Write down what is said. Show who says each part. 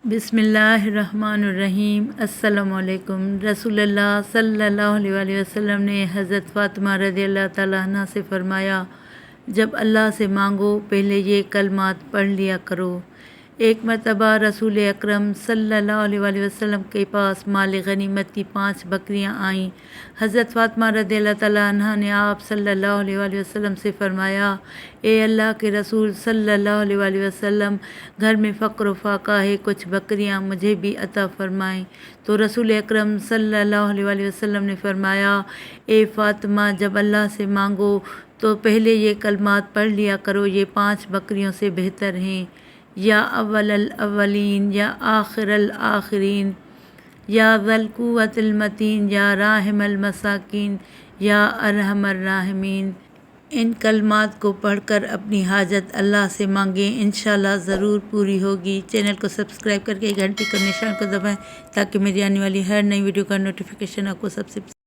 Speaker 1: بسم اللہ الرحمن الرحیم۔ السلام علیکم۔ رسول اللہ صلی اللہ علیہ وسلم نے حضرت فاطمہ رضی اللہ تعالیٰ عنہ سے فرمایا، جب اللہ سے مانگو پہلے یہ کلمات پڑھ لیا کرو۔ ایک مرتبہ رسول اکرم صلی اللہ علیہ وسلم کے پاس مال غنیمت کی 5 بکریاں آئیں۔ حضرت فاطمہ رضی اللہ تعالیٰ عنہ نے آپ صلی اللہ علیہ وسلم سے فرمایا، اے اللہ کے رسول صلی اللہ علیہ وسلم، گھر میں فقر و فاقہ ہے، کچھ بکریاں مجھے بھی عطا فرمائیں۔ تو رسول اکرم صلی اللہ علیہ وسلم نے فرمایا، اے فاطمہ، جب اللہ سے مانگو تو پہلے یہ کلمات پڑھ لیا کرو، یہ 5 بکریوں سے بہتر ہیں۔ یا اول الاولین، یا آخر الآخرین، یا ذی القوۃ المتین، یا راحم المساکین، یا ارحم الراحمین۔ ان کلمات کو پڑھ کر اپنی حاجت اللہ سے مانگیں، انشاءاللہ ضرور پوری ہوگی۔ چینل کو سبسکرائب کر کے گھنٹی کے نشان کو دبائیں تاکہ میری آنے والی ہر نئی ویڈیو کا نوٹیفیکیشن آپ کو سب سے